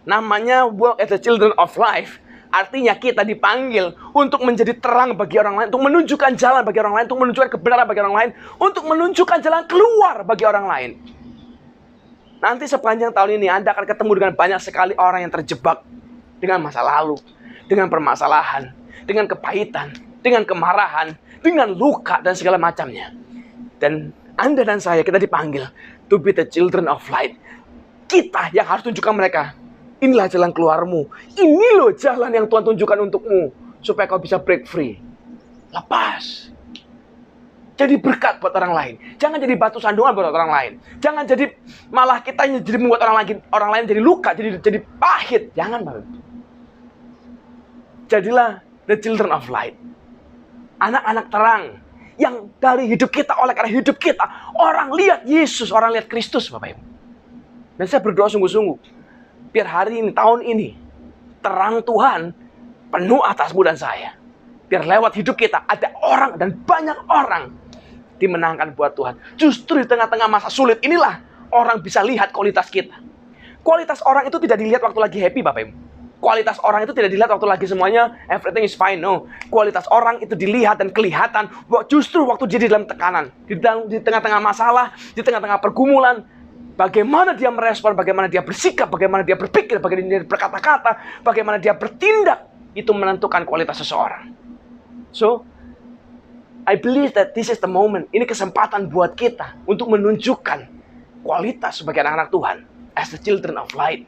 Namanya walk as the children of life. Artinya kita dipanggil untuk menjadi terang bagi orang lain, untuk menunjukkan jalan bagi orang lain, untuk menunjukkan kebenaran bagi orang lain, untuk menunjukkan jalan keluar bagi orang lain. Nanti sepanjang tahun ini Anda akan ketemu dengan banyak sekali orang yang terjebak dengan masa lalu, dengan permasalahan, dengan kepahitan, dengan kemarahan, dengan luka dan segala macamnya. Dan Anda dan saya, kita dipanggil to be the children of light. Kita yang harus tunjukkan mereka. Inilah jalan keluarmu. Ini loh jalan yang Tuhan tunjukkan untukmu. Supaya kau bisa break free. Lepas. Jadi berkat buat orang lain. Jangan jadi batu sandungan buat orang lain. Jangan jadi malah kita jadi membuat orang lain jadi luka. Jadi pahit. Jangan, Bapak. Jadilah the children of light. Anak-anak terang. Yang dari hidup kita, oleh karena hidup kita, orang lihat Yesus, orang lihat Kristus, Bapak Ibu. Dan saya berdoa sungguh-sungguh. Biar hari ini, tahun ini, terang Tuhan penuh atasmu dan saya. Biar lewat hidup kita ada orang dan banyak orang dimenangkan buat Tuhan. Justru di tengah-tengah masa sulit inilah orang bisa lihat kualitas kita. Kualitas orang itu tidak dilihat waktu lagi happy, Bapak Ibu. Kualitas orang itu tidak dilihat waktu lagi semuanya everything is fine. No. Kualitas orang itu dilihat dan kelihatan justru waktu dia di dalam tekanan. Di tengah-tengah masalah, di tengah-tengah pergumulan. Bagaimana dia merespon, bagaimana dia bersikap, bagaimana dia berpikir, bagaimana dia berkata-kata, bagaimana dia bertindak. Itu menentukan kualitas seseorang. So, I believe that this is the moment. Ini kesempatan buat kita untuk menunjukkan kualitas sebagai anak-anak Tuhan. As the children of light.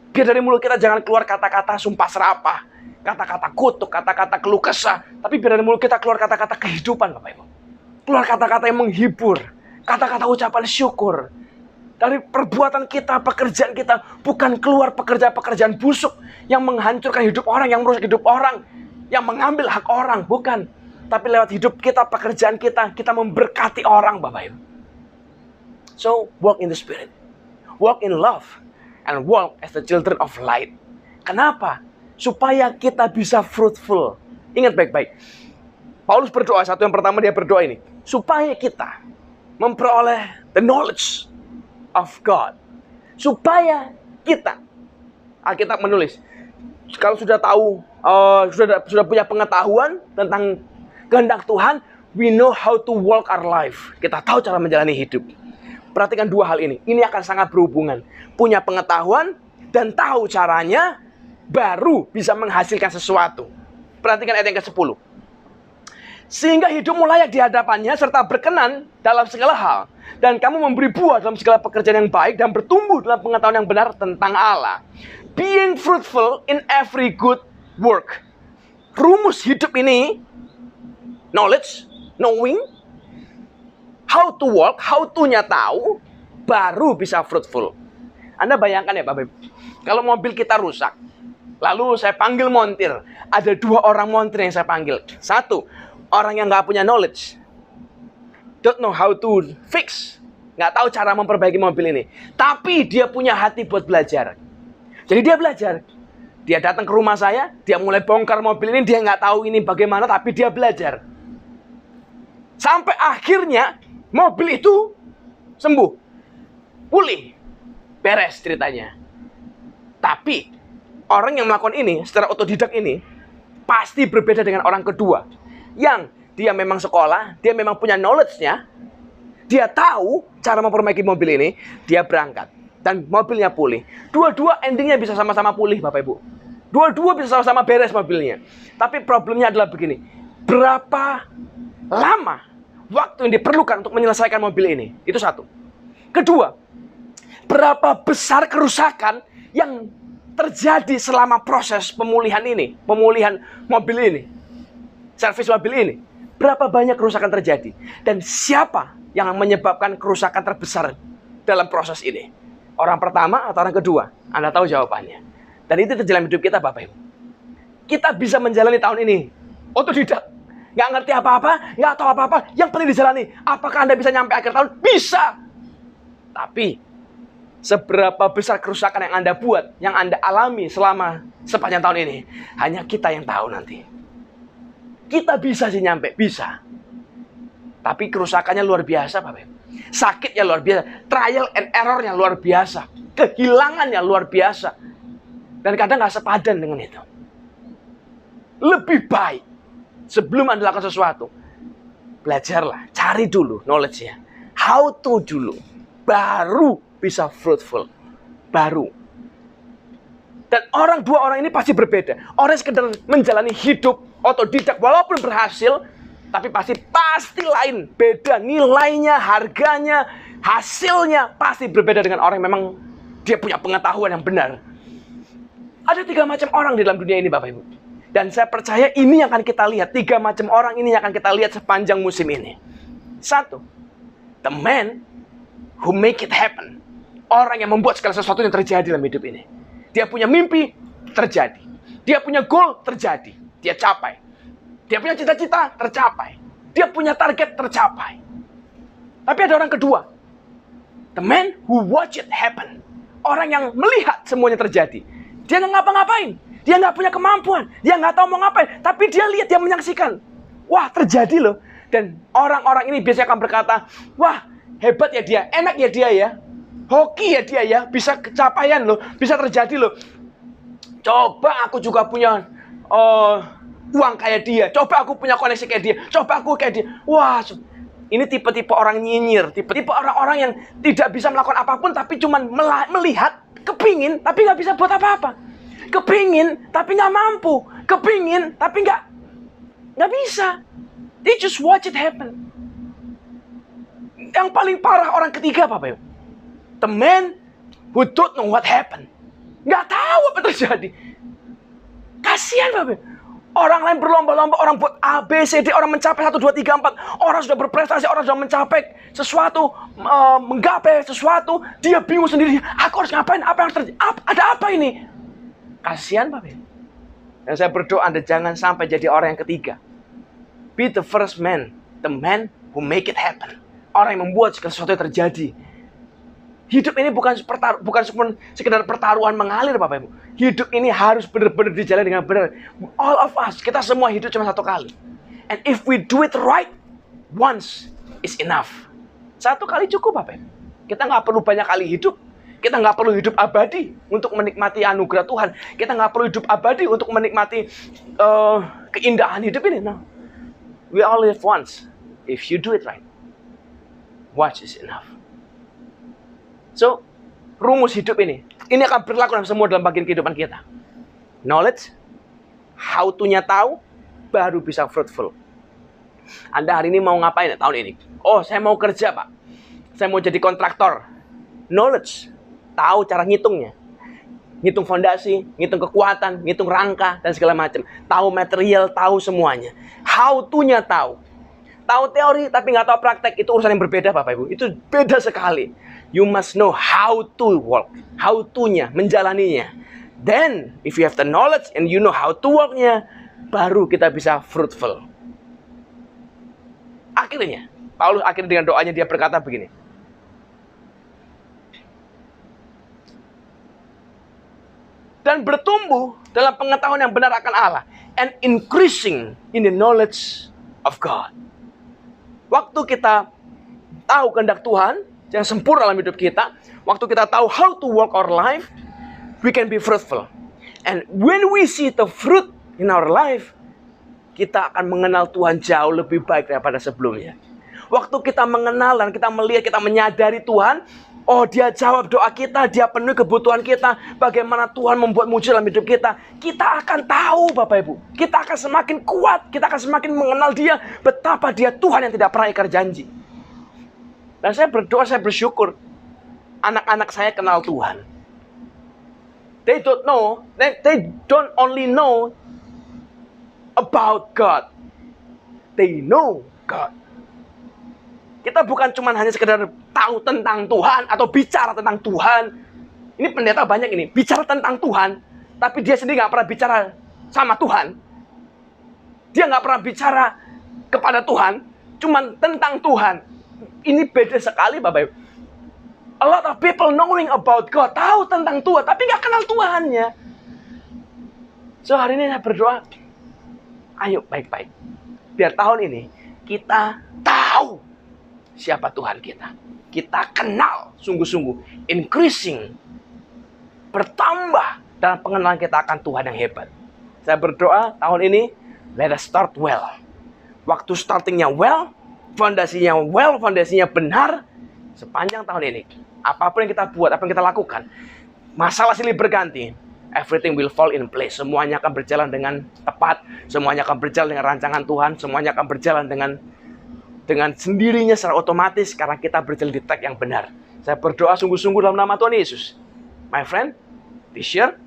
Biar dari mulut kita jangan keluar kata-kata sumpah serapah. Kata-kata kutuk, kata-kata keluh kesah. Tapi biar dari mulut kita keluar kata-kata kehidupan, Bapak Ibu. Keluar kata-kata yang menghibur. Kata-kata ucapan syukur. Dari perbuatan kita, pekerjaan kita, bukan keluar pekerjaan-pekerjaan busuk yang menghancurkan hidup orang, yang merusak hidup orang, yang mengambil hak orang, bukan. Tapi lewat hidup kita, pekerjaan kita, kita memberkati orang, Bapak Ibu. So, walk in the spirit. Walk in love. And walk as the children of light. Kenapa? Supaya kita bisa fruitful. Ingat baik-baik. Paulus berdoa, satu yang pertama dia berdoa ini. Supaya kita memperoleh the knowledge of God. Supaya kita, Alkitab menulis, kalau sudah tahu, sudah punya pengetahuan tentang kehendak Tuhan, we know how to walk our life. Kita tahu cara menjalani hidup. Perhatikan dua hal ini. Ini akan sangat berhubungan. Punya pengetahuan dan tahu caranya, baru bisa menghasilkan sesuatu. Perhatikan ayat yang ke-10. Sehingga hidupmu layak di hadapannya, serta berkenan dalam segala hal. Dan kamu memberi buah dalam segala pekerjaan yang baik, dan bertumbuh dalam pengetahuan yang benar tentang Allah. Being fruitful in every good work. Rumus hidup ini, knowledge, knowing, how to walk, how to-nya tahu, baru bisa fruitful. Anda bayangkan ya Bapak Ibu, kalau mobil kita rusak, lalu saya panggil montir, ada 2 orang montir yang saya panggil. Satu, orang yang nggak punya knowledge, don't know how to fix, nggak tahu cara memperbaiki mobil ini, tapi dia punya hati buat belajar. Jadi dia belajar. Dia datang ke rumah saya, dia mulai bongkar mobil ini, dia nggak tahu ini bagaimana, tapi dia belajar. Sampai akhirnya mobil itu sembuh, pulih, beres ceritanya. Tapi orang yang melakukan ini secara otodidak ini pasti berbeda dengan orang kedua, yang dia memang sekolah, dia memang punya knowledge-nya, dia tahu cara memperbaiki mobil ini, dia berangkat dan mobilnya pulih. Dua-dua endingnya bisa sama-sama pulih, Bapak Ibu. Dua-dua bisa sama-sama beres mobilnya. Tapi problemnya adalah begini, berapa lama waktu yang diperlukan untuk menyelesaikan mobil ini? Itu satu. Kedua, berapa besar kerusakan yang terjadi selama proses pemulihan ini, pemulihan mobil ini, servis mobil ini. Berapa banyak kerusakan terjadi? Dan siapa yang menyebabkan kerusakan terbesar dalam proses ini? Orang pertama atau orang kedua? Anda tahu jawabannya. Dan itu terjadi hidup kita, Bapak Ibu. Kita bisa menjalani tahun ini otodidak. Nggak ngerti apa-apa, nggak tahu apa-apa, yang penting dijalani. Apakah Anda bisa nyampe akhir tahun? Bisa. Tapi seberapa besar kerusakan yang Anda buat, yang Anda alami selama sepanjang tahun ini, hanya kita yang tahu nanti. Kita bisa sih nyampe, bisa. Tapi kerusakannya luar biasa, Bapak Ibu. Sakitnya luar biasa, trial and error-nya luar biasa, kehilangannya luar biasa. Dan kadang nggak sepadan dengan itu. Lebih baik sebelum Anda lakukan sesuatu, belajarlah, cari dulu knowledge-nya, how to dulu, baru bisa fruitful, baru. Dan dua orang ini pasti berbeda. Orang yang sekedar menjalani hidup otodidak walaupun berhasil, tapi pasti lain, beda nilainya, harganya, hasilnya pasti berbeda dengan orang yang memang dia punya pengetahuan yang benar. Ada 3 macam orang di dalam dunia ini, Bapak Ibu. Dan saya percaya ini yang akan kita lihat, 3 macam orang ini yang akan kita lihat sepanjang musim ini. 1, the man who make it happen. Orang yang membuat segala sesuatu yang terjadi dalam hidup ini. Dia punya mimpi, terjadi. Dia punya goal, terjadi. Dia capai. Dia punya cita-cita, tercapai. Dia punya target, tercapai. Tapi ada orang kedua. The man who watch it happen. Orang yang melihat semuanya terjadi. Dia nggak ngapa-ngapain. Dia nggak punya kemampuan. Dia nggak tahu mau ngapain. Tapi dia lihat, dia menyaksikan. Wah, terjadi loh. Dan orang-orang ini biasanya akan berkata, wah, hebat ya dia, enak ya dia ya. Hoki ya dia ya, bisa kecapaian loh, bisa terjadi loh. Coba aku juga punya uang kayak dia. Coba aku punya koneksi kayak dia. Coba aku kayak dia. Wah, ini tipe-tipe orang nyinyir. Tipe-tipe orang-orang yang tidak bisa melakukan apapun, tapi cuma melihat, kepingin, tapi nggak bisa buat apa-apa. Kepingin, tapi nggak mampu. Kepingin, tapi nggak bisa. They just watch it happen. Yang paling parah orang ketiga, Bapak Ibu. The man who don't know what happened. Nggak tahu apa terjadi. Kasihan, Bapak Ibu. Orang lain berlomba-lomba, orang buat A, B, C, D, orang mencapai 1, 2, 3, 4. Orang sudah berprestasi, orang sudah mencapai sesuatu, menggapai sesuatu. Dia bingung sendiri, aku harus ngapain, apa yang harus terjadi, ada apa ini? Kasihan, Bapak Ibu. Dan saya berdoa Anda jangan sampai jadi orang yang ketiga. Be the first man, the man who make it happen. Orang yang membuat segala sesuatu yang terjadi. Hidup ini bukan cuma sekedar pertaruhan mengalir, Bapak Ibu. Hidup ini harus benar-benar dijalani dengan benar. All of us, kita semua hidup cuma satu kali. And if we do it right, once is enough. Satu kali cukup, Bapak Ibu. Kita nggak perlu banyak kali hidup. Kita nggak perlu hidup abadi untuk menikmati anugerah Tuhan. Kita nggak perlu hidup abadi untuk menikmati keindahan hidup ini. No. We all live once. If you do it right, once is enough. So, rumus hidup ini akan berlaku dalam semua dalam bagian kehidupan kita. Knowledge, how to-nya tahu, baru bisa fruitful. Anda hari ini mau ngapain tahun ini? Oh, saya mau kerja, Pak. Saya mau jadi kontraktor. Knowledge, tahu cara ngitungnya. Ngitung fondasi, ngitung kekuatan, ngitung rangka, dan segala macam. Tahu material, tahu semuanya. How to-nya tahu. Tahu teori, tapi nggak tahu praktek. Itu urusan yang berbeda, Bapak Ibu. Itu beda sekali. You must know how to work. How to-nya, menjalaninya. Then, if you have the knowledge and you know how to work-nya, baru kita bisa fruitful. Akhirnya, Paulus akhirnya dengan doanya dia berkata begini. Dan bertumbuh dalam pengetahuan yang benar akan Allah. And increasing in the knowledge of God. Waktu kita tahu kehendak Tuhan yang sempurna dalam hidup kita. Waktu kita tahu how to work our life. We can be fruitful. And when we see the fruit in our life, kita akan mengenal Tuhan jauh lebih baik daripada sebelumnya. Waktu kita mengenal dan kita melihat, kita menyadari Tuhan, oh dia jawab doa kita, dia penuhi kebutuhan kita, bagaimana Tuhan membuat mujizat dalam hidup kita, kita akan tahu, Bapak Ibu. Kita akan semakin kuat, kita akan semakin mengenal dia, betapa dia Tuhan yang tidak pernah ingkar janji. Dan saya berdoa, saya bersyukur, anak-anak saya kenal Tuhan. They don't only know about God. They know God. Kita bukan cuma hanya sekedar tahu tentang Tuhan atau bicara tentang Tuhan. Ini pendeta banyak ini, bicara tentang Tuhan, tapi dia sendiri nggak pernah bicara sama Tuhan. Dia nggak pernah bicara kepada Tuhan, cuma tentang Tuhan. Ini beda sekali, Bapak Ibu. A lot of people knowing about God, tahu tentang Tuhan, tapi nggak kenal Tuhannya. So hari ini saya berdoa, ayo baik-baik. Biar tahun ini kita tahu siapa Tuhan kita. Kita kenal sungguh-sungguh. Increasing. Bertambah dalam pengenalan kita akan Tuhan yang hebat. Saya berdoa tahun ini, let us start well. Waktu startingnya well, fondasinya benar, sepanjang tahun ini. Apapun yang kita buat, apa yang kita lakukan, masalah silih berganti, everything will fall in place. Semuanya akan berjalan dengan tepat. Semuanya akan berjalan dengan rancangan Tuhan. Semuanya akan berjalan dengan sendirinya secara otomatis karena kita berjalan di track yang benar. Saya berdoa sungguh-sungguh dalam nama Tuhan Yesus. My friend, this year,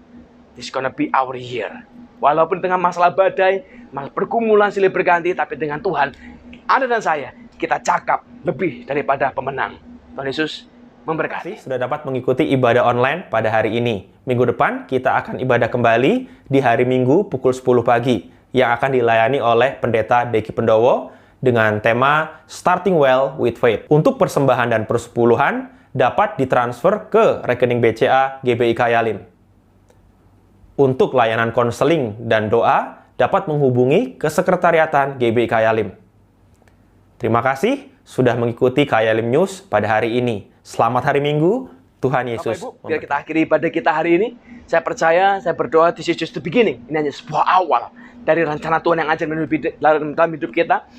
this gonna be our year. Walaupun dengan masalah badai, pergumulan silih berganti, tapi dengan Tuhan, Anda dan saya, kita cakap lebih daripada pemenang. Tuhan Yesus memberkati. Sudah dapat mengikuti ibadah online pada hari ini. Minggu depan kita akan ibadah kembali di hari Minggu pukul 10 pagi yang akan dilayani oleh Pendeta Deki Pendowo dengan tema Starting Well with Faith. Untuk persembahan dan persepuluhan dapat ditransfer ke rekening BCA GBI Kayalim. Untuk layanan konseling dan doa dapat menghubungi ke Sekretariatan GBI Kayalim. Terima kasih sudah mengikuti Kayalim News pada hari ini. Selamat hari Minggu, Tuhan Yesus. Bapak Ibu, biar kita akhiri ibadah kita hari ini. Saya percaya, saya berdoa, this is just the beginning. Ini hanya sebuah awal dari rencana Tuhan yang ajar dalam hidup kita.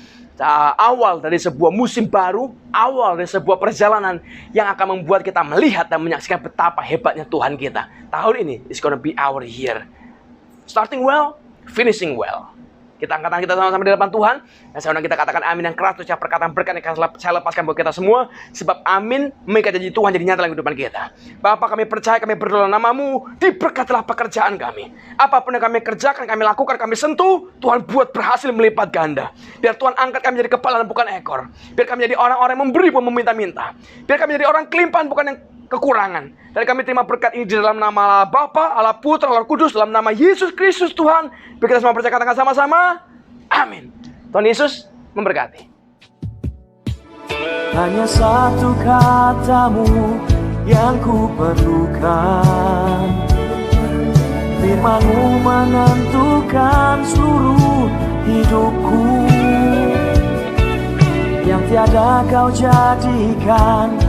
Awal dari sebuah musim baru, awal dari sebuah perjalanan yang akan membuat kita melihat dan menyaksikan betapa hebatnya Tuhan kita. Tahun ini is gonna be our year. Starting well, finishing well. Kita angkat tangan kita sama-sama di depan Tuhan. Dan saya undang kita katakan amin yang keras. Ucap perkataan berkat yang saya lepaskan buat kita semua. Sebab amin, mengikat janji Tuhan jadi nyata dalam kehidupan kita. Bapa, kami percaya, kami berdoa nama-Mu. Diberkatilah pekerjaan kami. Apapun yang kami kerjakan, kami lakukan, kami sentuh, Tuhan buat berhasil melipat ganda. Biar Tuhan angkat kami jadi kepala dan bukan ekor. Biar kami jadi orang-orang yang memberi bukan meminta-minta. Biar kami jadi orang kelimpahan bukan yang kekurangan. Dan kami terima berkat ini di dalam nama Allah Bapa, Allah Putra, Allah Kudus, dalam nama Yesus Kristus Tuhan. Biar kita semua percaya, katakan sama-sama. Amin. Tuhan Yesus memberkati. Hanya satu katamu yang ku perlukan. Firman-Mu menentukan seluruh hidupku, yang tiada Kau jadikan